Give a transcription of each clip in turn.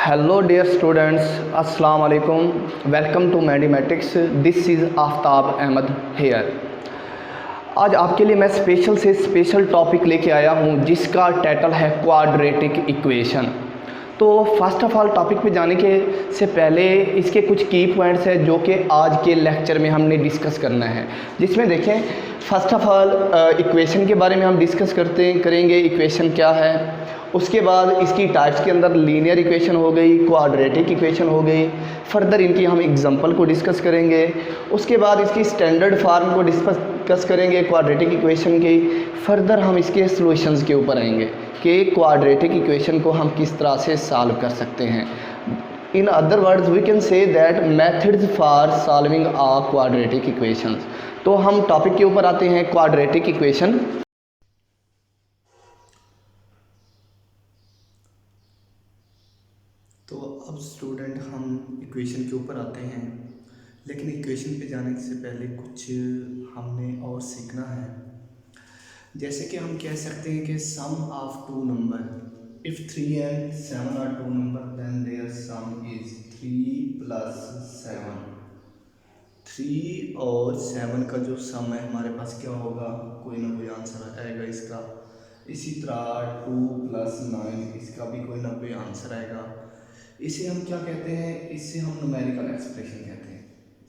Hello dear students, Assalamu alaikum. Welcome to Mathematics. This is Aftab Ahmad here. आज आपके लिए मैं स्पेशल से स्पेशल टॉपिक लेके आया हूँ जिसका टाइटल है क्वाड्रेटिक इक्वेशन। तो फर्स्ट ऑफ ऑल टॉपिक पे जाने के से पहले इसके कुछ की पॉइंट्स हैं जो कि आज के लेक्चर में हमने डिस्कस करना है। जिसमें देखें फर्स्ट ऑफ ऑल इक्वेशन के बारे में हम डिस्कस करेंगे इक्वेशन क्या है। उसके बाद इसकी टाइप्स के अंदर लीनियर इक्वेशन हो गई, क्वाड्रेटिक इक्वेशन हो गई। फर्दर इनकी हम एग्जांपल को डिस्कस करेंगे। उसके बाद इसकी स्टैंडर्ड फार्म को डिस्कस करेंगे क्वाड्रेटिक इक्वेशन की। फर्दर हम इसके सॉल्यूशंस के ऊपर आएंगे कि क्वाड्रेटिक इक्वेशन को हम किस तरह से सॉल्व कर सकते हैं। In other words we can say that methods for solving a quadratic equations. तो हम टॉपिक के ऊपर आते हैं क्वाड्रेटिक इक्वेशन। तो अब स्टूडेंट हम इक्वेशन के ऊपर आते हैं, लेकिन इक्वेशन पे जाने से पहले कुछ हमने और सीखना है। जैसे कि हम कह सकते हैं कि sum of two number, if 3 and 7 are two number then their sum is 3 + 7। 3 और 7 का जो सम है हमारे पास क्या होगा, कोई ना कोई आंसर आएगा इसका। इसी तरह 2 + 9, इसका भी कोई ना कोई आंसर आएगा। इसे हम क्या कहते हैं, इसे हम न्यूमेरिकल एक्सप्रेशन कहते हैं।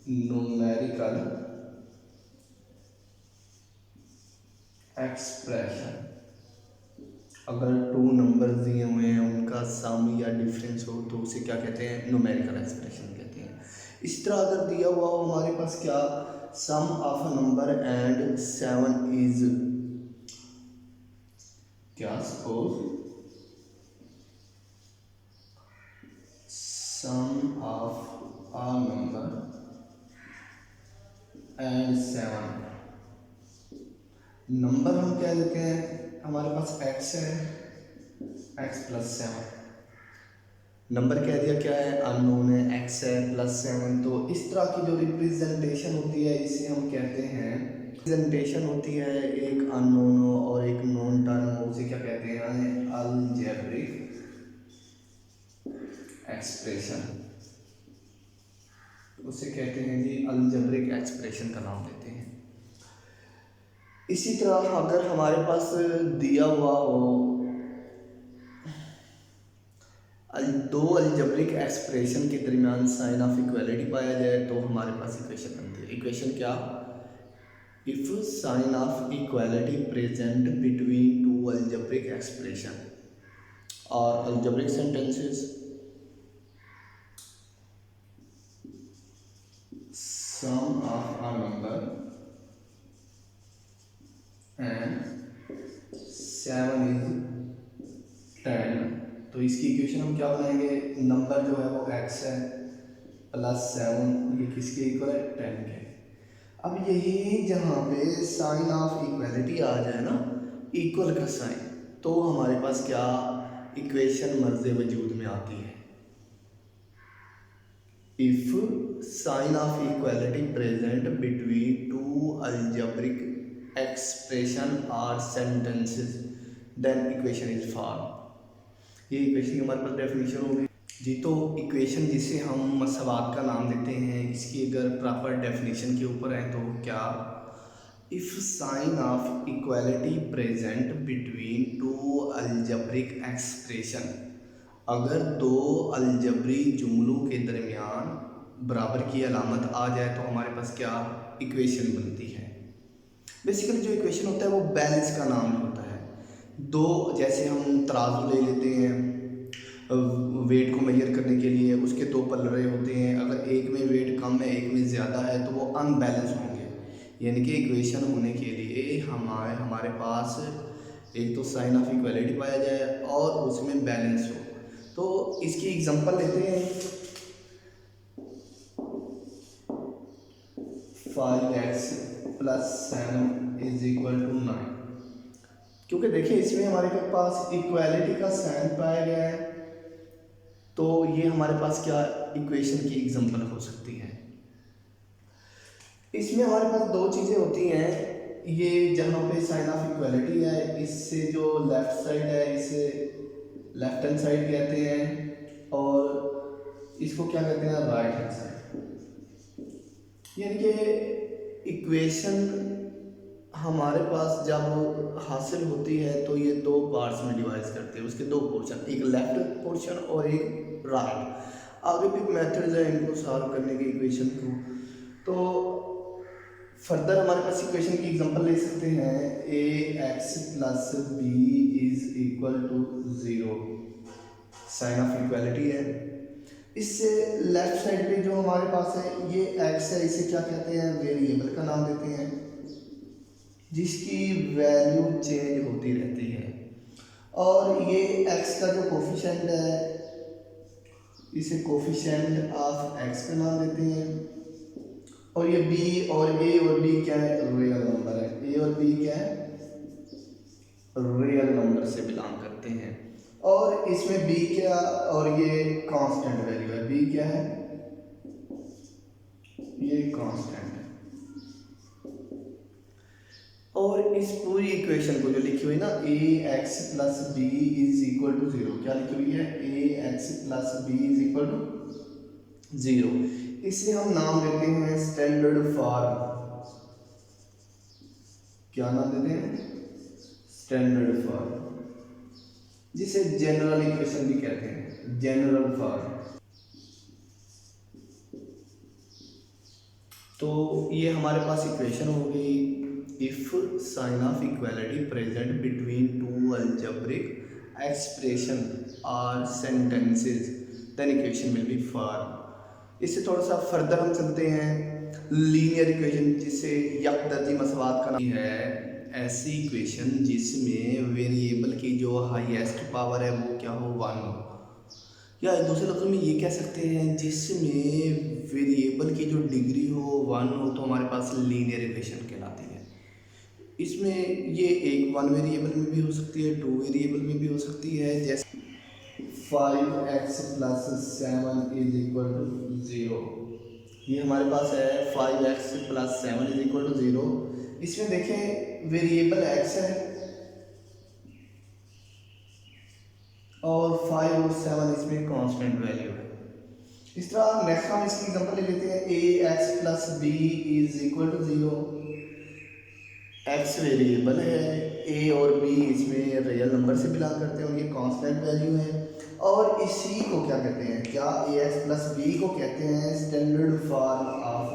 न्यूमेरिकल एक्सप्रेशन, अगर 2 नंबर दिए हुए हैं उनका सम या डिफरेंस हो तो उसे क्या कहते हैं, न्यूमेरिकल एक्सप्रेशन कहते हैं। इस तरह अगर दिया हुआ हो हमारे पास क्या, sum of a number and 7 is क्या, suppose sum of a number and 7। Number हम क्या देते हैं, हमारे पास x है, x + 7। नंबर कह दिया क्या है, अननोन है, x है +7। तो इस तरह की जो रिप्रेजेंटेशन होती है इसे हम कहते हैं, रिप्रेजेंटेशन होती है एक अननोन और एक नोन टर्म हो, उसे क्या कहते हैं, अलजेब्रिक एक्सप्रेशन। उसे कहते हैं जी अलजेब्रिक एक्सप्रेशन का नाम देते हैं। इसी तरह अगर हमारे पास दिया हुआ हो दो अलजेब्रिक एक्सप्रेशन के दरमियान साइन ऑफ इक्वालिटी पाया जाए तो हमारे पास इक्वेशन बनती है। इक्वेशन क्या, if sign of equality present between two algebraic expression और algebraic sentences, sum of a number and 7 is 10। तो इसकी इक्वेशन हम क्या बनाएंगे, नंबर जो है वो x है +7, ये किसके इक्वल है, 10 के। अब यही जहाँ पे साइन ऑफ इक्वालिटी आ जाए ना, इक्वल का साइन, तो हमारे पास क्या इक्वेशन मर्ज़ वजूद में आती है। If sign of equality present between two algebraic expression or sentences, then equation is formed। ये इक्वेशन की हमारे पास डेफिनेशन होगी जी। तो इक्वेशन जिसे हम मसवात का नाम देते हैं, इसकी अगर प्रॉपर डेफिनेशन के ऊपर है तो क्या, if sign of equality present between two algebraic expression, अगर दो अलजबरी जुमलों के दरमियान बराबर की अलामत आ जाए तो हमारे पास क्या इक्वेशन बनती है। बेसिकली जो इक्वेशन होता है वो बैलेंस का नाम होता है। दो, जैसे हम तराजू ले लेते हैं वेट को मेजर करने के लिए, उसके दो पल्ले होते हैं, अगर एक में वेट कम है एक में ज़्यादा है तो वो अनबैलेंस होंगे। यानी कि इक्वेशन होने के लिए हमारे पास एक तो साइन ऑफ इक्वालिटी पाया जाए और उसमें बैलेंस हो। तो इसकी एग्जांपल लेते हैं, 5x + 7 = 9। क्योंकि देखिए इसमें हमारे पास इक्वालिटी का साइन पाया गया है, तो ये हमारे पास क्या इक्वेशन की एग्जांपल हो सकती है। इसमें हमारे पास दो चीज़ें होती हैं, ये जहाँ पे साइन ऑफ इक्वालिटी है, इससे जो लेफ्ट साइड है इसे लेफ्ट हैंड साइड कहते हैं और इसको क्या कहते हैं, राइट हैंड साइड। यानी कि इक्वेशन हमारे पास जब हासिल होती है तो ये दो पार्ट्स में डिवाइड करते हैं, उसके दो पोर्शन, एक लेफ्ट पोर्शन और एक राइट। आगे भी मेथड्स है इनको सॉल्व करने के इक्वेशन को। तो फर्दर हमारे पास इक्वेशन की एग्जांपल ले सकते हैं, a x plus b is equal to 0, sign of equality है। इससे लेफ्ट साइड पे जो हमारे पास है ये एक्स है, इसे क्या कहते हैं, वेरिएबल का नाम देते हैं, जिसकी वैल्यू चेंज होती रहती है। और ये एक्स का जो कोफिशिएंट है इसे कोफिशिएंट ऑफ एक्स का नाम देते हैं। और ये बी और ए और बी क्या है, रियल नंबर है। ए और बी क्या है, रियल नंबर से बिलोंग करते हैं। और इसमें बी क्या, और ये कांस्टेंट वैल्यू है, बी क्या है, ये कांस्टेंट है। और इस पूरी इक्वेशन को जो लिखी हुई ना, a x plus b is equal to 0, क्या लिखी हुई है, a x plus b is equal to 0, इसे हम नाम देते हैं स्टैंडर्ड फॉर्म। क्या नाम देते हैं, स्टैंडर्ड फॉर्म, जिसे जनरल इक्वेशन भी कहते हैं, जनरल फॉर्म। तो ये हमारे पास इक्वेशन हो गई, if sign of equality present between two algebraic expression और sentences then equation will be form. इससे थोड़ा सा फर्दर हम चलते हैं, लीनियर इक्वेशन जिसे यकदर्जी मसवात का नाम है, ऐसी इक्वेशन जिसमें वेरिएबल की जो हाईएस्ट पावर है वो क्या हो, 1 हो, या दूसरे लफ्ज़ों में ये कह सकते हैं जिसमें वेरिएबल की जो डिग्री हो 1 हो, तो हमारे पास लीनियर इक्वेशन कहलाती है। इसमें ये एक 1 वेरिएबल में भी हो सकती है, 2 वेरिएबल में भी हो सकती है, जैसे 5x plus 7 is equal to 0। ये हमारे पास है 5x plus 7 is equal to 0। इसमें देखें वेरिएबल x है और 5 और 7 इसमें कांस्टेंट वैल्यू है। इस तरह नेक्स्ट हम इसकी एग्जांपल ले लेते हैं, a x plus b is equal to 0। X variable है, ए और बी इसमें रियल नंबर से बिलोंग करते हैं और ये कांस्टेंट वैल्यू है। और इसी को क्या कहते हैं, क्या ए एक्स प्लस बी को कहते हैं standard form of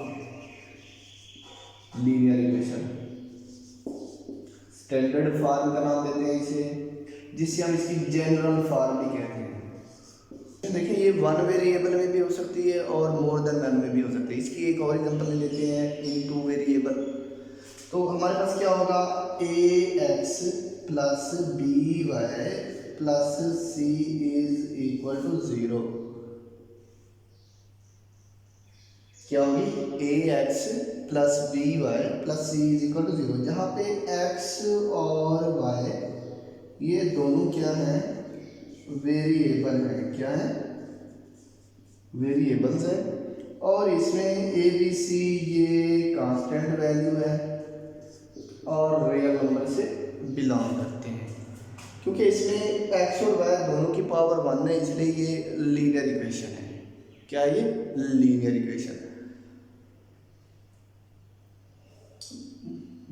linear equation. Standard form का नाम देते हैं इसे, जिसे हम इसकी जनरल फॉर्म भी कहते हैं। देखिए ये 1 वेरिएबल में भी हो सकती है और मोर देन 1 में भी हो सकती है। इसकी एक और एग्जांपल ले लेते हैं, इन 2 वेरिएबल। तो हमारे पास क्या होगा, a x plus b y plus c is equal to 0। क्या होगी, a x plus b y plus c is equal to 0, जहाँ पे एक्स और वाई ये दोनों क्या है, वेरिएबल है। क्या है, वेरिएबल्स है। और इसमें ए बी सी ये कांस्टेंट वैल्यू है और रियल नंबर से बिलोंग करते हैं। क्योंकि इसमें एक्स और वाई दोनों की पावर 1 है, इसलिए ये लीनियर इक्वेशन है। क्या है ये, linear equation.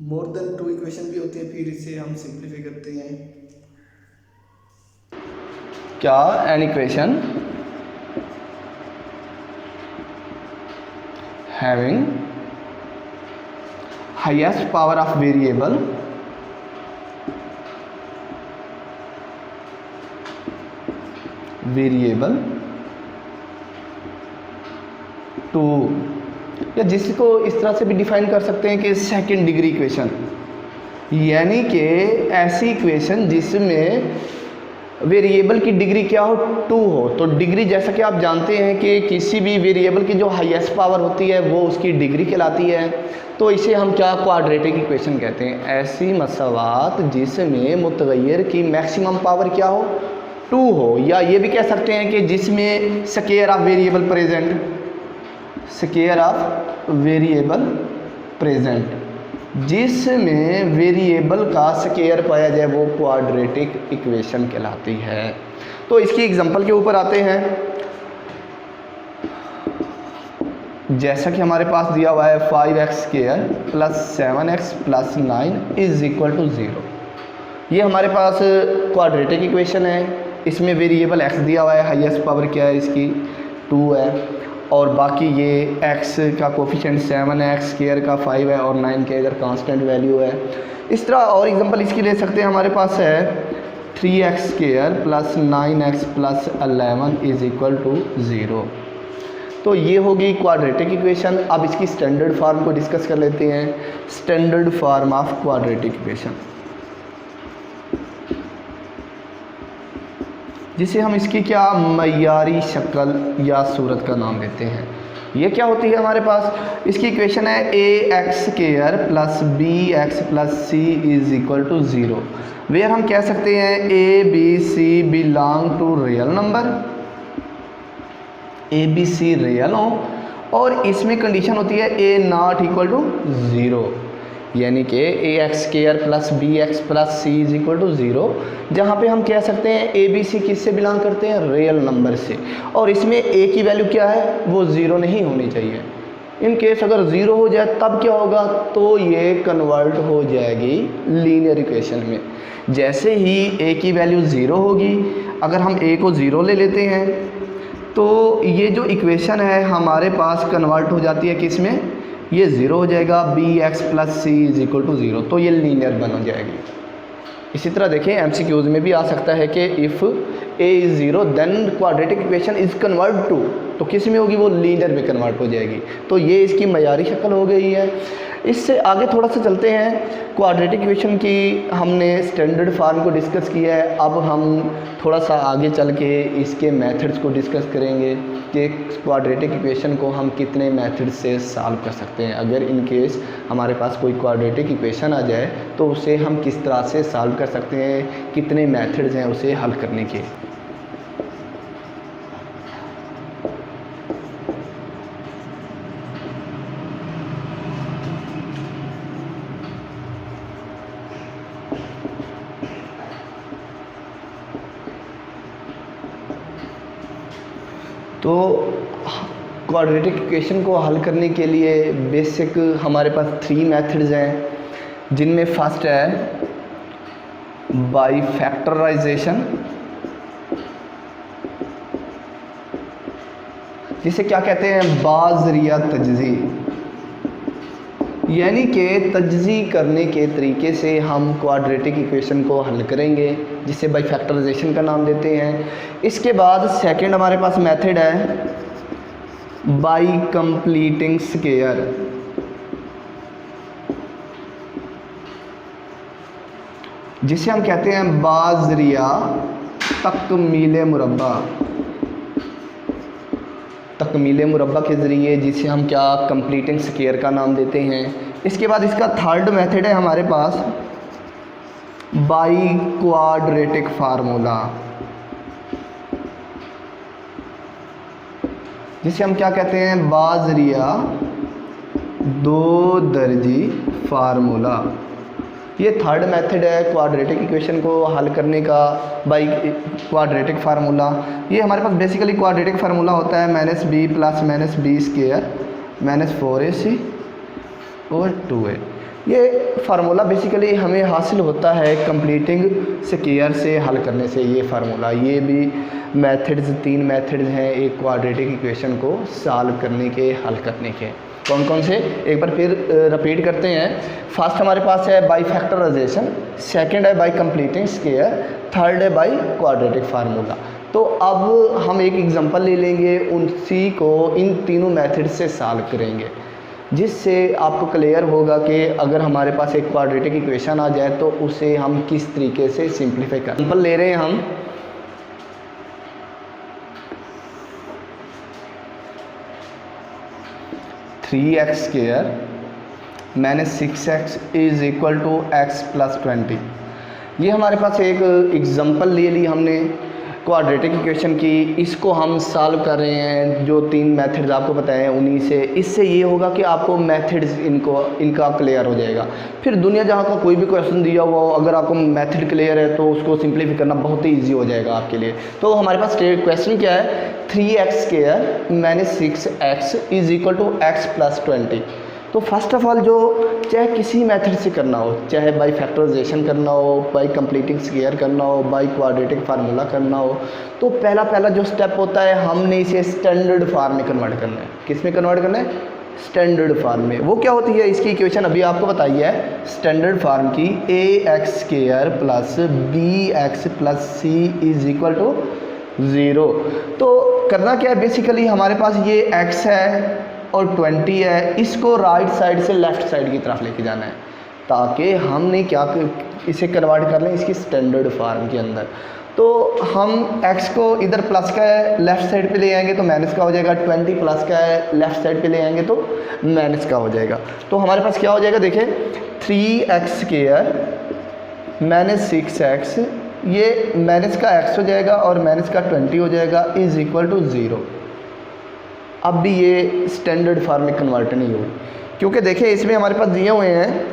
More than 2 equation भी होती है, फिर इसे हम सिंप्लीफाई करते हैं। क्या, an equation having highest power of variable two, या जिसको इस तरह से भी डिफाइन कर सकते हैं कि सेकंड डिग्री इक्वेशन, यानी कि ऐसी इक्वेशन जिसमें वेरिएबल की डिग्री क्या हो, 2 हो। तो डिग्री जैसा कि आप जानते हैं कि किसी भी वेरिएबल की जो हाईएस्ट पावर होती है वो उसकी डिग्री कहलाती है। तो इसे हम क्या, क्वाड्रेटिक इक्वेशन कहते हैं। ऐसी मसवात जिसमें मुतगय्यर की मैक्सिमम पावर क्या हो, 2 हो, या ये भी कह सकते हैं कि जिसमें square of variable present, square of variable present, जिसमें वेरिएबल का स्क्वायर पाया जाए वो क्वाड्रेटिक इक्वेशन कहलाती है। तो इसकी एग्जांपल के ऊपर आते हैं। जैसा कि हमारे पास दिया हुआ है 5x² + 7x + 9 = 0। ये हमारे पास क्वाड्रेटिक इक्वेशन है। इसमें वेरिएबल x दिया हुआ है, हाईएस्ट पावर क्या है इसकी 2 है, और बाकी ये x का कोफिशिएंट 7 है, x² का 5 है और 9 के इधर कांस्टेंट वैल्यू है। इस तरह और एग्जांपल इसकी ले सकते हैं। हमारे पास है 3x² + 9x + 11 = 0। तो ये होगी क्वाड्रेटिक इक्वेशन। अब इसकी स्टैंडर्ड फार्म को डिस्कस कर लेते हैं। Standard form of quadratic equation, जिसे हम इसकी क्या मयारी शक्ल या सूरत का नाम देते हैं। ये क्या होती है हमारे पास, इसकी इक्वेशन है ax² + bx + c = 0, वेयर हम कह सकते हैं a b c belong to real number, a b c real हो, और इसमें कंडीशन होती है a ≠ 0, यानी कि ax² + bx + c = 0, जहाँ पे हम कह सकते हैं a b c किससे बिलोंग करते हैं, रियल नंबर से, और इसमें a की वैल्यू क्या है, वो 0 नहीं होनी चाहिए। इन केस अगर 0 हो जाए तब क्या होगा, तो ये कन्वर्ट हो जाएगी लीनियर इक्वेशन में। जैसे ही a की वैल्यू 0 होगी, अगर हम a को 0 ले लेते हैं तो ये जो इक्वेशन है हमारे पास कन्वर्ट हो जाती है किस में, ये 0 हो जाएगा, bx + c = 0, तो ये लीनियर बन जाएगी। इसी तरह देखें MCQs में भी आ सकता है कि if a is 0 then quadratic equation is convert to, तो किस में होगी, वो लीनियर में कन्वर्ट हो जाएगी। तो ये इसकी मयारी शक्ल हो गई है। इससे आगे थोड़ा सा चलते हैं। क्वाड्रेटिक इक्वेशन की हमने स्टैंडर्ड फार्म को डिस्कस किया है। अब हम थोड़ा सा आगे चल के इसके मेथड्स को डिस्कस करेंगे कि क्वाड्रेटिक इक्वेशन को हम कितने मेथड से सॉल्व कर सकते हैं। अगर इन केस हमारे पास कोई क्वाड्रेटिक इक्वेशन आ जाए तो उसे हम किस तरह से सॉल्व कर सकते हैं, कितने मेथड्स हैं उसे हल करने के। तो क्वाड्रेटिक इक्वेशन को हल करने के लिए बेसिक हमारे पास 3 मेथड्स हैं, जिनमें फर्स्ट है बाय फैक्टराइजेशन, जिसे क्या कहते हैं, बाज़रिया तजज़ी, यानी कि तजज़ी करने के तरीके से हम क्वाड्रेटिक इक्वेशन को हल करेंगे, जिसे बाय फैक्टराइजेशन का नाम देते हैं। इसके बाद सेकंड हमारे पास मेथड है बाय कंप्लीटिंग स्क्वायर, जिसे हम कहते हैं बाज़रिया तकमील मुरब्बा, तकमील मुरब्बा के ज़रिए, जिसे हम क्या कंप्लीटिंग स्क्वायर का नाम देते हैं। इसके बाद इसका थर्ड मेथड है हमारे पास बाय क्वाड्रेटिक फार्मूला, जिसे हम क्या कहते हैं, बाज़रिया 2 दर्जी फार्मूला। ये थर्ड मेथड है क्वाड्रेटिक इक्वेशन को हल करने का, बाय क्वाड्रेटिक फार्मूला। ये हमारे पास बेसिकली क्वाड्रेटिक फार्मूला होता है -b + -b² -4ac और 2a। ये फार्मूला बेसिकली हमें हासिल होता है कंप्लीटिंग स्क्वायर से हल करने से। ये फार्मूला, ये भी मेथड्स 3 मेथड्स हैं एक क्वाड्रेटिक इक्वेशन को सॉल्व करने के, हल करने के। कौन कौन से, एक बार फिर रिपीट करते हैं। फर्स्ट हमारे पास है बाय फैक्टराइजेशन, सेकंड है बाय कंप्लीटिंग स्क्वायर, थर्ड है बाय क्वाड्रेटिक फार्मूला। तो अब हम एक एग्जांपल ले लेंगे, उसी को इन तीनों मेथड से सॉल्व करेंगे, जिससे आपको क्लियर होगा कि अगर हमारे पास एक क्वाड्रेटिक इक्वेशन आ जाए तो उसे हम किस तरीके से सिंप्लीफाई कर। एग्जांपल ले रहे हैं हम, (3x² - 6x = x + 20। ये हमारे पास एक एग्जांपल ले ली हमने। क्वाड्रेटिक इक्वेशन की, इसको हम सॉल्व कर रहे हैं। जो 3 मेथड्स आपको बताए हैं उन्हीं से, इससे ये होगा कि आपको मेथड्स इनका क्लियर हो जाएगा। फिर दुनिया जहाँ का कोई भी क्वेश्चन दिया हुआ हो, अगर आपको मेथड क्लियर है तो उसको सिंप्लीफाई करना बहुत ही ईजी हो जाएगा आपके लिए। तो हमारे पास क्वेश्चन क्या है, 3x² - 6x is equal to x + 20। तो फर्स्ट ऑफ ऑल जो चाहे किसी मेथड से करना हो, चाहे बाय फैक्टराइजेशन करना हो, बाय कंप्लीटिंग स्क्वायर करना हो, बाय क्वाड्रेटिक फार्मूला करना हो, तो पहला जो स्टेप होता है हमने इसे स्टैंडर्ड फार्म में कन्वर्ट करना है। किस में कन्वर्ट करना है? स्टैंडर्ड फार्म में। वो क्या होती है, इसकी इक्वेशन अभी आपको बताई है स्टैंडर्ड फार्म की, ax² + bx + c is equal to 0। तो करना क्या है, बेसिकली हमारे पास ये x है और 20 है, इसको राइट साइड से लेफ़्ट साइड की तरफ लेके जाना है, ताकि हमने क्या इसे कन्वर्ट कर लें इसकी स्टैंडर्ड फार्म के अंदर। तो हम x को इधर प्लस का है लेफ़्ट साइड पे ले आएंगे तो माइनस का हो जाएगा, 20 प्लस का है लेफ़्ट साइड पे ले आएंगे तो माइनस का हो जाएगा। तो हमारे पास क्या हो जाएगा, देखें 3x² - 6x, ये माइनस का x हो जाएगा और माइनस का 20 हो जाएगा, इज़ इक्वल टू 0। अब भी ये स्टैंडर्ड फार्म में कन्वर्ट नहीं हुई, क्योंकि देखिए इसमें हमारे पास दिए हुए हैं,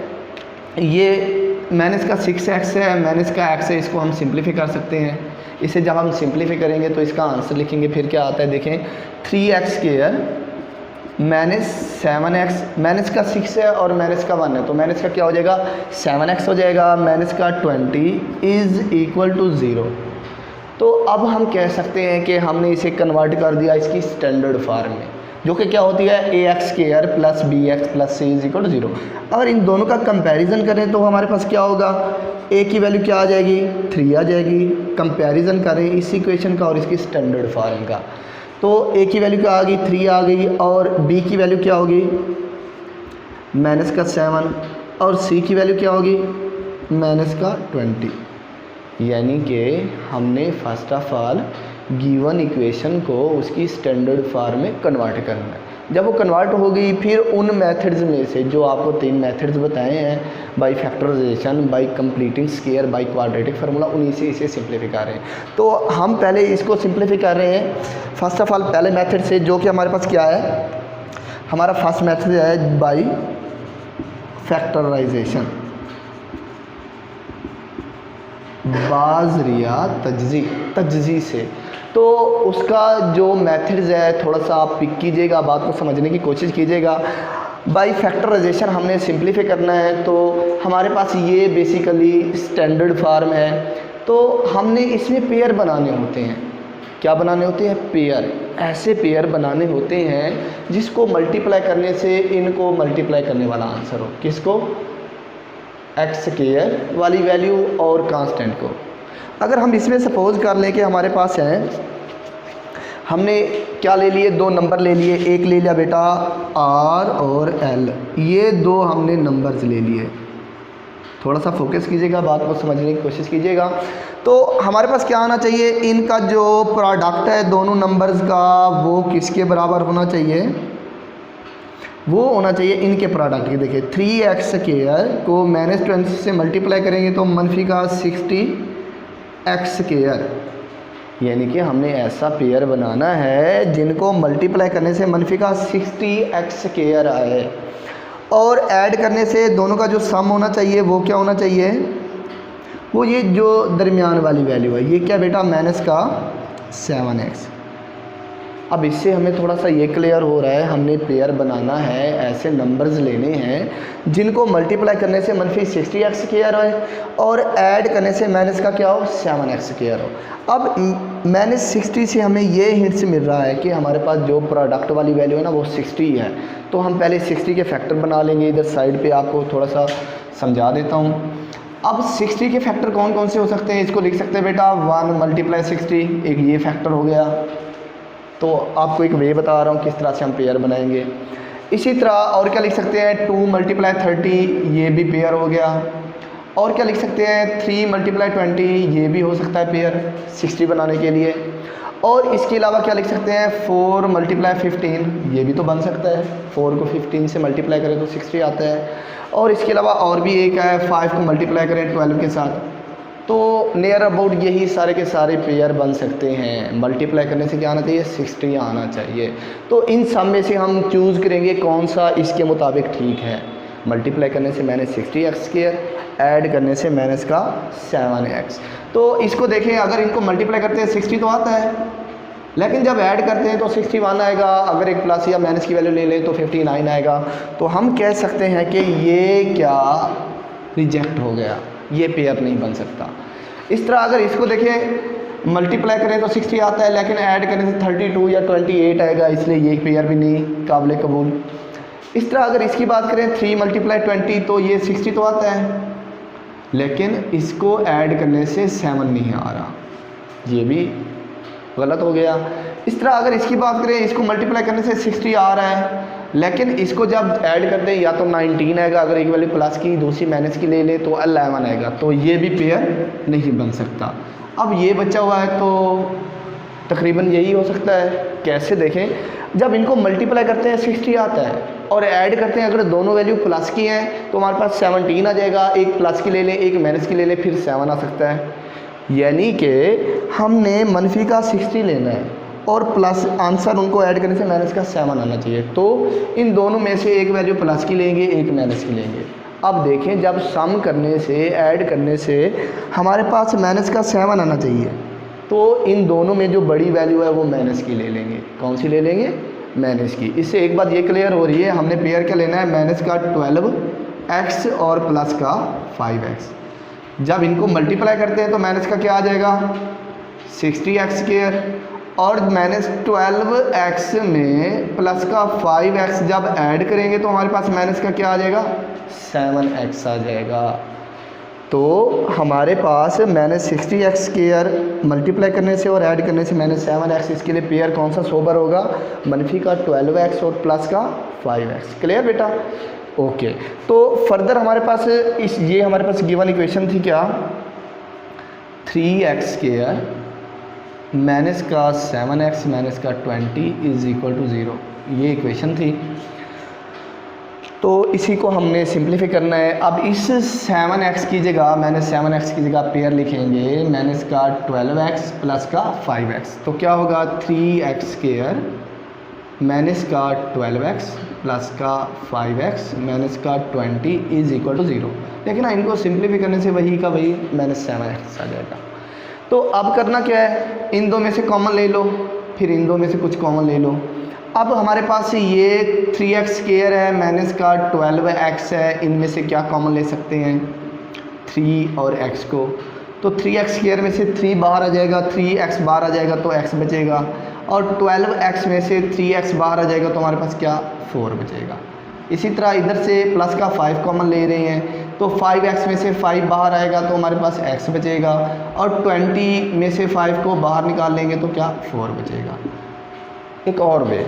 ये माइनस का 6x है, माइनस का x है, इसको हम सिंप्लीफाई कर सकते हैं। इसे जब हम सिंप्लीफाई करेंगे तो इसका आंसर लिखेंगे, फिर क्या आता है देखें, 3x² - 7x, माइनस का 6 है और माइनस का 1 है, तो माइनस का क्या हो जाएगा 7x हो जाएगा, माइनस का 20 इज़ इक्वल टू 0। तो अब हम कह सकते हैं कि हमने इसे कन्वर्ट कर दिया इसकी स्टैंडर्ड फार्म में, जो कि क्या होती है ax² + bx + c is equal to 0। अगर इन दोनों का कंपैरिजन करें तो हमारे पास क्या होगा, a की वैल्यू क्या आ जाएगी, 3 आ जाएगी। कंपैरिजन करें इस इक्वेशन का और इसकी स्टैंडर्ड फार्म का, तो a की वैल्यू क्या आ गई, 3 आ गई, और b की वैल्यू क्या होगी, माइनस का 7, और c की वैल्यू क्या होगी, माइनस का 20। यानी कि हमने first of all given equation को उसकी स्टैंडर्ड फार्म में कन्वर्ट करना है। जब वो कन्वर्ट हो गई, फिर उन मेथड्स में से जो आपको 3 मेथड्स बताए हैं, by factorization, by completing square, by quadratic formula, उन्हीं से इसे सिंप्लीफाई कर रहे हैं। तो हम पहले इसको सिंप्लीफाई कर रहे हैं फर्स्ट ऑफ ऑल पहले मेथड से, जो कि हमारे पास क्या है, हमारा फर्स्ट मेथड है बाय फैक्टराइजेशन, बाज़रिया तज्ज़ी से। तो उसका जो मेथड्स है थोड़ा सा आप पिक कीजिएगा, बात को समझने की कोशिश कीजिएगा। बाय फैक्टराइजेशन हमने सिंप्लीफाई करना है, तो हमारे पास ये बेसिकली स्टैंडर्ड फार्म है। तो हमने इसमें पेयर बनाने होते हैं। क्या बनाने होते हैं? पेयर। ऐसे पेयर बनाने होते हैं जिसको मल्टीप्लाई करने से इनको मल्टीप्लाई करने वाला आंसर हो। किसको? x² वाली वैल्यू और कांस्टेंट को। अगर हम इसमें सपोज कर लें कि हमारे पास है, हमने क्या ले लिए, 2 नंबर ले लिए। एक ले लिया बेटा r और l, ये 2 हमने नंबर्स ले लिए। थोड़ा सा फोकस कीजिएगा, बात को समझने की कोशिश कीजिएगा। तो हमारे पास क्या आना चाहिए, इनका जो प्रोडक्ट है दोनों नंबर्स का वो किसके बराबर होना चाहिए, वो होना चाहिए इनके प्रोडक्ट के। देखिए 3x² को -20 से मल्टीप्लाई करेंगे तो मनफी का 60x², यानी कि हमने ऐसा पेयर बनाना है जिनको मल्टीप्लाई करने से मनफी का 60x² आए, और ऐड करने से दोनों का जो सम होना चाहिए वो क्या होना चाहिए, वो ये जो दरमियान वाली वैल्यू है, ये क्या बेटा, माइनस का 7x। अब इससे हमें थोड़ा सा ये क्लियर हो रहा है, हमने पेयर बनाना है, ऐसे नंबर्स लेने हैं जिनको मल्टीप्लाई करने से मनफी 60x² आए और ऐड करने से माइनस का क्या हो, 7x² हो। अब -60 से हमें ये हिंट्स मिल रहा है कि हमारे पास जो प्रोडक्ट वाली वैल्यू है ना वो 60 है। तो हम पहले 60 के फैक्टर बना लेंगे। इधर साइड पे आपको थोड़ा सा समझा देता हूँ। अब 60 के फैक्टर कौन कौन से हो सकते हैं, इसको लिख सकते हैं बेटा 1 × 60, एक ये फैक्टर हो गया। तो आपको एक वे बता रहा हूँ किस तरह से हम पेयर बनाएंगे। इसी तरह और क्या लिख सकते हैं, 2 × 30, ये भी पेयर हो गया। और क्या लिख सकते हैं, 3 × 20, ये भी हो सकता है पेयर 60 बनाने के लिए। और इसके अलावा क्या लिख सकते हैं, 4 × 15, ये भी तो बन सकता है। 4 को 15 से मल्टीप्लाई करें तो 60 आता है। और इसके अलावा और भी एक है, 5 को मल्टीप्लाई करें 12 के साथ तो नियर अबाउट यही सारे के सारे पेयर बन सकते हैं। मल्टीप्लाई करने से क्या आना चाहिए, 60 आना चाहिए। तो इन सब में से हम चूज़ करेंगे कौन सा इसके मुताबिक ठीक है। मल्टीप्लाई करने से मैंने 60x², ऐड करने से मैंने इसका 7x। तो इसको देखें, अगर इनको मल्टीप्लाई करते हैं 60 तो आता है, लेकिन जब ऐड करते हैं तो 61 आएगा। अगर एक प्लस या माइनस की वैल्यू ले लें तो 59 आएगा। तो हम कह सकते हैं कि ये क्या रिजेक्ट हो गया, ये पेयर नहीं बन सकता। इस तरह अगर इसको देखें, मल्टीप्लाई करें तो 60 आता है, लेकिन ऐड करें तो 32 या 28 आएगा, इसलिए ये पेयर भी नहीं काबिल कबूल। इस तरह अगर इसकी बात करें 3 × 20 तो ये 60 तो आता है, लेकिन इसको ऐड करने से 7 नहीं आ रहा, ये भी गलत हो गया। इस तरह अगर इसकी बात करें, इसको मल्टीप्लाई करने से 60 आ रहा है, लेकिन इसको जब ऐड करते हैं या तो 19 आएगा, अगर एक वैल्यू प्लस की दूसरी माइनस की ले ले तो 11 आएगा, तो ये भी पेयर नहीं बन सकता। अब ये बचा हुआ है तो तकरीबन यही हो सकता है। कैसे देखें, जब इनको मल्टीप्लाई करते हैं 60 आता है और ऐड करते हैं, अगर दोनों वैल्यू प्लस की हैं तो हमारे पास 17 आ जाएगा। एक प्लस की ले लें, एक माइनस की ले लें, फिर 7 आ सकता है। यानी कि हमने मनफी का 60 लेना है और प्लस आंसर उनको ऐड करने से माइनस का 7 आना चाहिए। तो इन दोनों में से एक वैल्यू प्लस की लेंगे, एक माइनस की लेंगे। अब देखें, जब सम करने से, ऐड करने से हमारे पास माइनस का 7 आना चाहिए, तो इन दोनों में जो बड़ी वैल्यू है वो माइनस की ले लेंगे। कौन सी ले लेंगे, माइनस की। इससे एक बात ये क्लियर हो रही है, हमने पेयर क्या लेना है, माइनस का 12x और प्लस का 5x। जब इनको मल्टीप्लाई करते हैं तो माइनस का क्या आ जाएगा, 60x² और माइनस 12x में प्लस का 5x जब ऐड करेंगे तो हमारे पास माइनस का क्या आ जाएगा, 7x आ जाएगा। तो हमारे पास माइनस 60x² मल्टीप्लाई करने से और ऐड करने से माइनस 7x, इसके लिए पेयर कौन सा सोबर होगा, मनफी का 12x और प्लस का 5x। क्लियर बेटा, ओके। तो फर्दर हमारे पास ये हमारे पास गिवन इक्वेशन थी क्या, 3x² माइनस का 7x माइनस का 20 = 0, ये इक्वेशन थी। तो इसी को हमने सिंप्लीफाई करना है। अब इस 7x की जगह, मैंने 7x की जगह पेयर लिखेंगे माइनस का 12x प्लस का 5x। तो क्या होगा, 3x² माइनस का 12x प्लस का 5x माइनस का 20 = 0। लेकिन ना, इनको सिंप्लीफाई करने से वही का वही माइनस 7x आ जाएगा। तो अब करना क्या है, इन दो में से कॉमन ले लो, फिर इन दो में से कुछ कॉमन ले लो। अब हमारे पास ये 3x² है, माइनस का 12x है, इनमें से क्या कॉमन ले सकते हैं, 3 और x को। तो 3x² में से 3 बाहर आ जाएगा, 3x बाहर आ जाएगा तो x बचेगा, और 12x में से 3x बाहर आ जाएगा तो हमारे पास क्या, 4 बचेगा। इसी तरह इधर से प्लस का 5 कॉमन ले रहे हैं, तो 5x में से 5 बाहर आएगा तो हमारे पास x बचेगा, और 20 में से 5 को बाहर निकाल लेंगे तो क्या, 4 बचेगा। एक और वे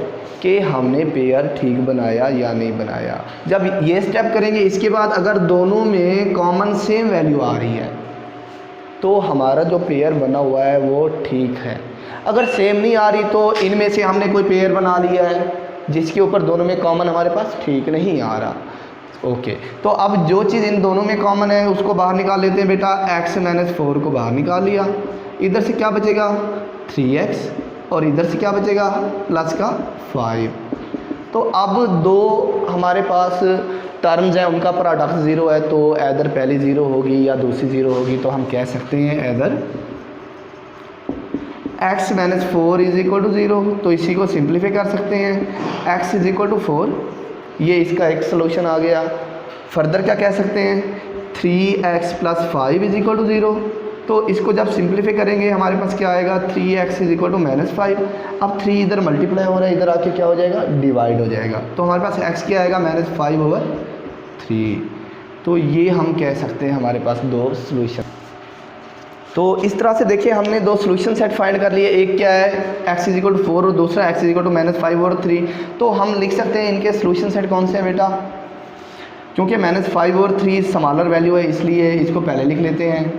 कि हमने पेयर ठीक बनाया या नहीं बनाया। जब ये स्टेप करेंगे, इसके बाद अगर दोनों में कॉमन सेम वैल्यू आ रही है तो हमारा जो पेयर बना हुआ है वो ठीक है। अगर सेम नहीं आ रही तो इनमें से हमने कोई पेयर बना लिया है जिसके ऊपर दोनों में कॉमन हमारे पास ठीक नहीं आ रहा। ओके, तो अब जो चीज़ इन दोनों में कॉमन है उसको बाहर निकाल लेते हैं बेटा। x - 4 को बाहर निकाल लिया, इधर से क्या बचेगा, 3x, और इधर से क्या बचेगा, प्लस का 5। तो अब दो हमारे पास टर्म्स हैं, उनका प्रोडक्ट 0 है, तो ऐदर पहली 0 होगी या दूसरी 0 होगी। तो हम कह सकते हैं ऐदर x - 4 = 0। तो इसी को सिंप्लीफाई कर सकते हैं, x = 4, ये इसका एक सलूशन आ गया। फर्दर क्या कह सकते हैं, 3x + 5 = 0। तो इसको जब सिंप्लीफाई करेंगे हमारे पास क्या आएगा, 3x = -5। अब 3 इधर मल्टीप्लाई हो रहा है, इधर आके क्या हो जाएगा, डिवाइड हो जाएगा। तो हमारे पास x क्या आएगा, -5/3। तो ये हम कह सकते हैं हमारे पास दो सॉल्यूशन। तो इस तरह से देखिए हमने दो सॉल्यूशन सेट फाइंड कर लिए। एक क्या है, x = 4 और दूसरा x = -5/3। तो हम लिख सकते हैं इनके सॉल्यूशन सेट कौन से हैं बेटा, क्योंकि -5/3 स्मॉलर वैल्यू है इसलिए इसको पहले लिख लेते हैं,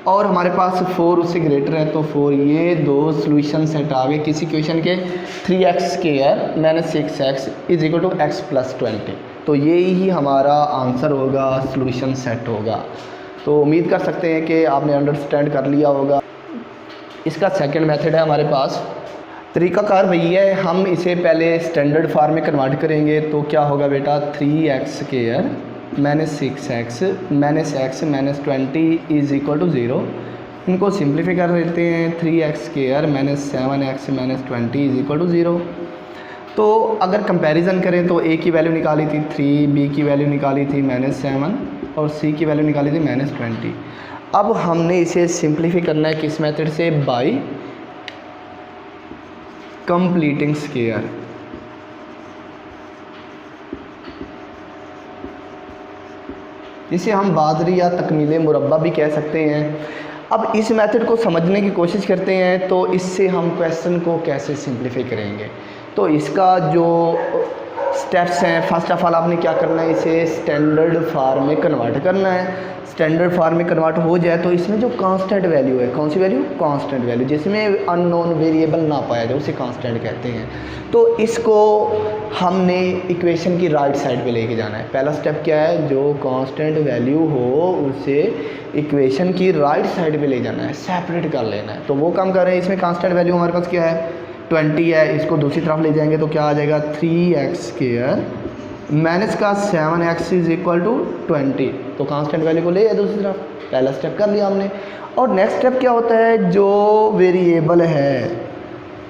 और हमारे पास 4 उससे ग्रेटर है तो 4। ये दो सॉल्यूशन सेट आ गए किसी क्वेश्चन के, 3x² - 6x = x + 20। तो ये ही हमारा आंसर होगा, सॉल्यूशन सेट होगा। तो उम्मीद कर सकते हैं कि आपने अंडरस्टैंड कर लिया होगा। इसका सेकंड मेथड है हमारे पास। तरीक़ाकार वही है, हम इसे पहले स्टैंडर्ड फार्म में कन्वर्ट करेंगे। तो क्या होगा बेटा, 3x² - 6x - -20 is equal to 0। इनको सिंप्लीफाई कर देते हैं, 3x² - 7x - 20 is equal to 0। तो अगर कंपैरिजन करें तो a की वैल्यू निकाली थी 3, b की वैल्यू निकाली थी -7 और c की वैल्यू निकाली थी -20। अब हमने इसे सिंप्लीफाई करना है किस मेथड से, बाय कंप्लीटिंग स्क्वायर। इसे हम बादरी या तकमील मुरब्बा भी कह सकते हैं। अब इस मेथड को समझने की कोशिश करते हैं तो इससे हम क्वेश्चन को कैसे सिंप्लीफाई करेंगे। तो इसका जो स्टेप्स हैं, फर्स्ट ऑफ ऑल आपने क्या करना है, इसे स्टैंडर्ड फार्म में कन्वर्ट करना है। स्टैंडर्ड फार्म में कन्वर्ट हो जाए तो इसमें जो कांस्टेंट वैल्यू है, कौन सी वैल्यू, कांस्टेंट वैल्यू, जिसमें अननोन वेरिएबल ना पाया जाए उसे कांस्टेंट कहते हैं। तो इसको हमने इक्वेशन की राइट साइड पे लेके जाना है। पहला स्टेप क्या है, जो कांस्टेंट वैल्यू हो उसे इक्वेशन की राइट साइड पे ले जाना है, सेपरेट कर लेना है। तो वो काम कर रहे हैं। इसमें कांस्टेंट वैल्यू हमारे पास क्या है, 20 है। इसको दूसरी तरफ ले जाएंगे तो क्या आ जाएगा, 3x² माइनस का 7x इज़ इक्वल टू 20। तो कांस्टेंट वैल्यू को ले जाए दूसरी तरफ, पहला स्टेप कर लिया हमने। और नेक्स्ट स्टेप क्या होता है, जो वेरिएबल है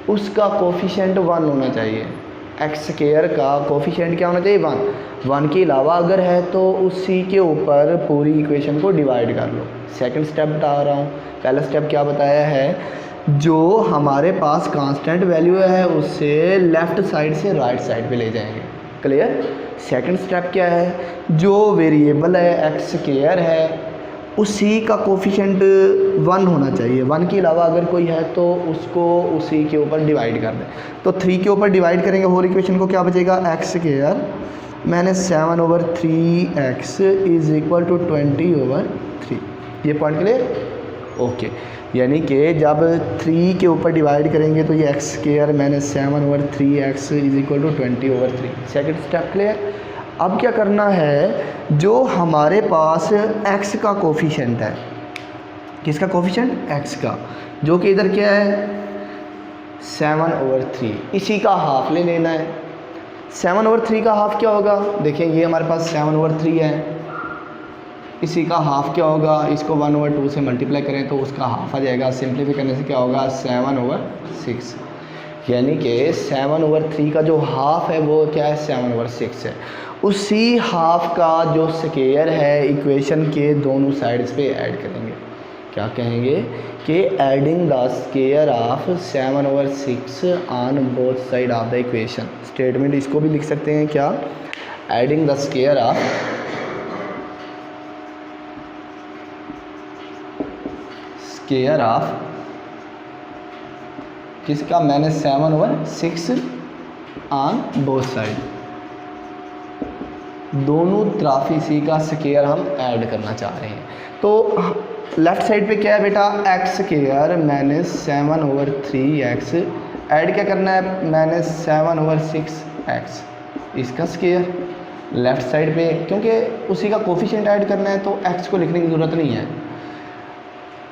उसका कोफिशिएंट 1 होना चाहिए। x² का कोफिशिएंट क्या होना चाहिए, 1 के अलावा अगर है तो उसी के ऊपर पूरी इक्वेशन को डिवाइड कर लो। सेकंड स्टेप बता रहा हूँ। पहला स्टेप क्या बताया है, जो हमारे पास कांस्टेंट वैल्यू है उसे लेफ़्ट साइड से राइट साइड पे ले जाएंगे। क्लियर। सेकंड स्टेप क्या है, जो वेरिएबल है x² है उसी का कोफिशिएंट 1 होना चाहिए। 1 के अलावा अगर कोई है तो उसको उसी के ऊपर डिवाइड कर दें। तो 3 के ऊपर डिवाइड करेंगे होल इक्वेशन को, क्या बचेगा, x² - 7/3x is equal to 20/3। ये पॉइंट क्लियर, ओके। यानी कि जब 3 के ऊपर डिवाइड करेंगे तो ये x² - 7/3x is equal to 20/3। Second step clear. अब क्या करना है, जो हमारे पास x का कोफिशिएंट है, किसका कोफिशिएंट, x का, जो कि इधर क्या है 7/3, इसी का हाफ ले लेना है। 7/3 का हाफ क्या होगा, देखिए ये हमारे पास 7/3 है, इसी का हाफ क्या होगा, इसको 1/2 से मल्टीप्लाई करें तो उसका हाफ आ जाएगा। सिंप्लीफाई करने से क्या होगा, 7/6। यानी कि 7/3 का जो हाफ है वो क्या है, 7/6 है। उसी हाफ का जो स्क्वायर है इक्वेशन के दोनों साइड्स पे ऐड करेंगे। क्या कहेंगे कि adding the square of 7/6 on both side of the equation. Statement इसको भी लिख सकते हैं क्या, एडिंग द स्क्वायर ऑफ किसका, -7/6 ऑन बोथ साइड, दोनों तरफ इसी का स्क्वायर हम ऐड करना चाह रहे हैं। तो लेफ़्ट साइड पे क्या है बेटा, x² - 7/3x ऐड क्या करना है, -7/6x इसका स्क्वायर लेफ़्ट साइड पे, क्योंकि उसी का कोफिशिएंट ऐड करना है तो x को लिखने की ज़रूरत नहीं है।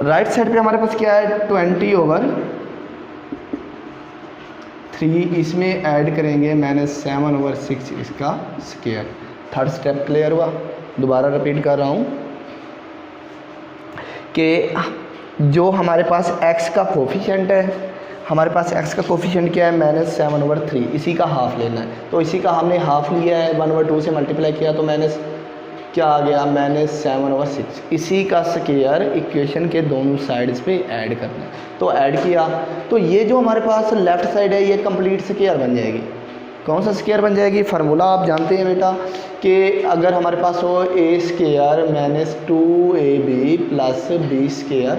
राइट साइड पे हमारे पास क्या है, 20/3 इसमें ऐड करेंगे -7/6 इसका स्क्वायर। थर्ड स्टेप क्लियर हुआ। दोबारा रिपीट कर रहा हूँ कि जो हमारे पास x का कोफिशिएंट है, हमारे पास x का कोफिशिएंट क्या है, -7/3, इसी का हाफ लेना है। तो इसी का हमने हाफ लिया है, 1/2 से मल्टीप्लाई किया तो माइनस क्या आ गया, -7/6, इसी का स्क्वायर इक्वेशन के दोनों साइड्स पे ऐड करना है। तो ऐड किया तो ये जो हमारे पास लेफ़्ट साइड है ये कंप्लीट स्क्वायर बन जाएगी। कौन सा स्क्वायर बन जाएगी, फार्मूला आप जानते हैं बेटा कि अगर हमारे पास हो a² - 2ab + b²,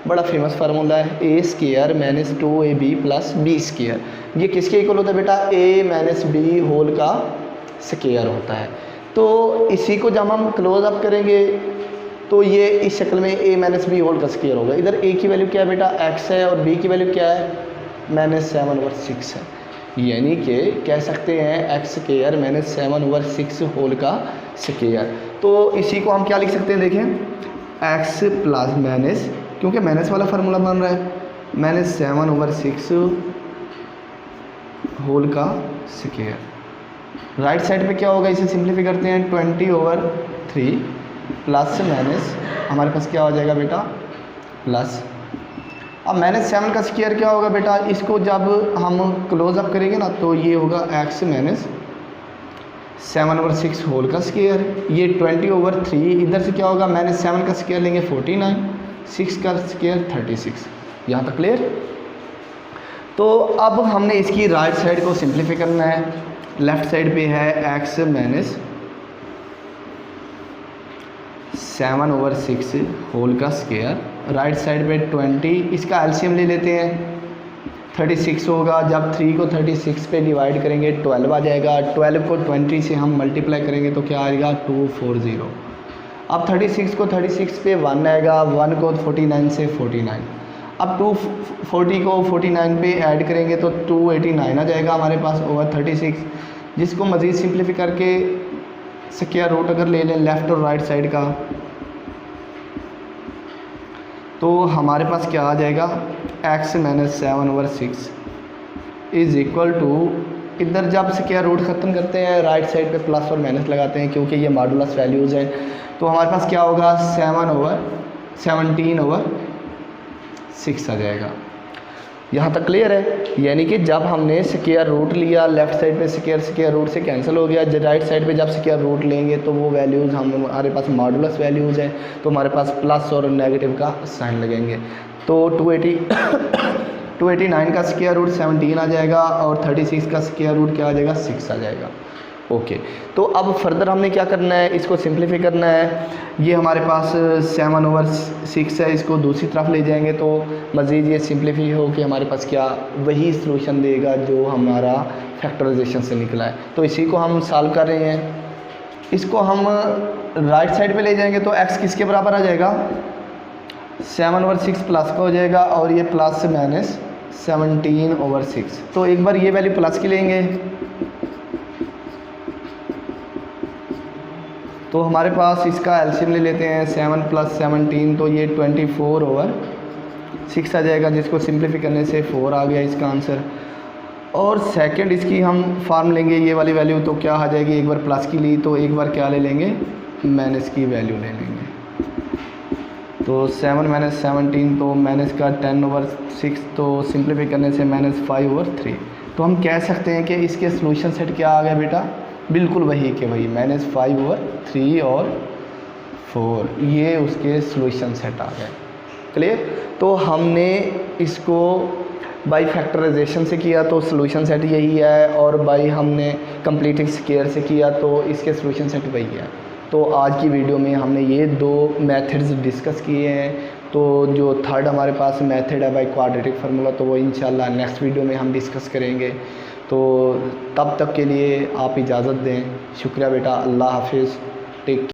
बड़ा फेमस फार्मूला है, a² - 2ab + b²। ये किसके इक्वल होता है बेटा, a - b होल का स्क्वायर होता है। तो इसी को जब हम क्लोज अप करेंगे तो ये इस शक्ल में a - b होल का स्क्वायर होगा। इधर a की वैल्यू क्या है बेटा, x है, और b की वैल्यू क्या है, -7/6 है। यानी कि कह सकते हैं x² - 7/6 होल का स्क्वायर। तो इसी को हम क्या लिख सकते हैं, देखें एक्स प्लस माइनस, क्योंकि माइनस वाला फार्मूला बन रहा है, माइनस 7/6 होल का स्क्वायर। राइट साइड पे क्या होगा, इसे सिंप्लीफाई करते हैं, 20/3 प्लस माइनस हमारे पास क्या हो जाएगा बेटा प्लस। अब -7 का स्क्वायर क्या होगा बेटा, इसको जब हम क्लोज अप करेंगे ना तो ये होगा x माइनस 7/6 होल का स्क्वायर। ये 20/3 इधर से क्या होगा, -7 का स्क्वायर लेंगे 49, 6 का स्क्वायर 36। यहाँ तक क्लियर। तो अब हमने इसकी राइट साइड को सिंप्लीफाई करना है। लेफ्ट साइड पे है x माइनस 7/6 होल का स्क्वायर, राइट साइड पे 20, इसका एलसीएम ले लेते हैं, 36 होगा, जब 3 को 36 पे डिवाइड करेंगे 12 आ जाएगा, 12 को 20 से हम मल्टीप्लाई करेंगे तो क्या आएगा 240। अब 36 को 36 पे 1 आएगा, 1 को 49 से 49, अब 240 को 49 पे ऐड करेंगे तो 289 आ जाएगा हमारे पास ओवर 36, जिसको मज़ीद सिंप्लीफाई करके स्क्वायर रूट अगर ले लें लेफ़्ट और राइट साइड का तो हमारे पास क्या आ जाएगा, x minus 7/6 is equal to, इधर जब स्क्वायर रूट ख़त्म करते हैं राइट साइड पे प्लस और माइनस लगाते हैं क्योंकि ये मॉडुलस वैल्यूज़ हैं, तो हमारे पास क्या होगा 17/6 आ जाएगा। यहाँ तक क्लियर है। यानी कि जब हमने स्क्वायर रूट लिया, लेफ़्ट साइड पे स्क्वायर रूट से कैंसिल हो गया, राइट साइड पे जब स्क्वायर रूट लेंगे तो वो वैल्यूज़ हमारे पास मॉडुलस वैल्यूज़ हैं, तो हमारे पास प्लस और नेगेटिव का साइन लगेंगे। तो 289 का स्क्वायर रूट 17 आ जाएगा और 36 का स्क्वायर रूट क्या आ जाएगा 6 आ जाएगा। ओके, तो अब फर्दर हमने क्या करना है, इसको सिंप्लीफाई करना है। ये हमारे पास 7/6 है, इसको दूसरी तरफ ले जाएंगे तो मज़ीद ये सिंप्लीफाई हो कि हमारे पास क्या वही सॉल्यूशन देगा जो हमारा फैक्टराइजेशन से निकला है। तो इसी को हम सॉल्व कर रहे हैं। इसको हम राइट साइड पे ले जाएंगे तो x किसके बराबर आ जाएगा, 7/6 प्लस का हो जाएगा और ये प्लस माइनस 17/6। तो एक बार ये वैल्यू प्लस की लेंगे तो हमारे पास इसका एलसीएम ले लेते हैं, 7 + 17 तो ये 24/6 आ जाएगा, जिसको सिंप्लीफाई करने से 4 आ गया इसका आंसर। और सेकंड इसकी हम फार्म लेंगे ये वाली वैल्यू, तो क्या आ जाएगी, एक बार प्लस की ली तो एक बार क्या ले लेंगे माइनस की वैल्यू ले लेंगे। तो 7 - 17 तो माइनस का 10/6, तो सिंप्लीफाई करने से -5/3। तो हम कह सकते हैं कि इसके सॉल्यूशन सेट क्या आ गया बेटा, बिल्कुल वही के वही -5/3 और 4, ये उसके सॉल्यूशन सेट आ गए। क्लियर। तो हमने इसको बाई फैक्टराइजेशन से किया तो सॉल्यूशन सेट यही है, और बाई हमने कंप्लीटिंग स्क्वायर से किया तो इसके सॉल्यूशन सेट वही है। तो आज की वीडियो में हमने ये 2 मेथड्स डिस्कस किए हैं। तो जो थर्ड हमारे पास मेथड है बाई क्वाड्रेटिक फार्मूला, तो वो इंशाल्लाह नेक्स्ट वीडियो में हम डिस्कस करेंगे। तो तब तक के लिए आप इजाज़त दें। शुक्रिया बेटा, अल्लाह हाफिज़, टेक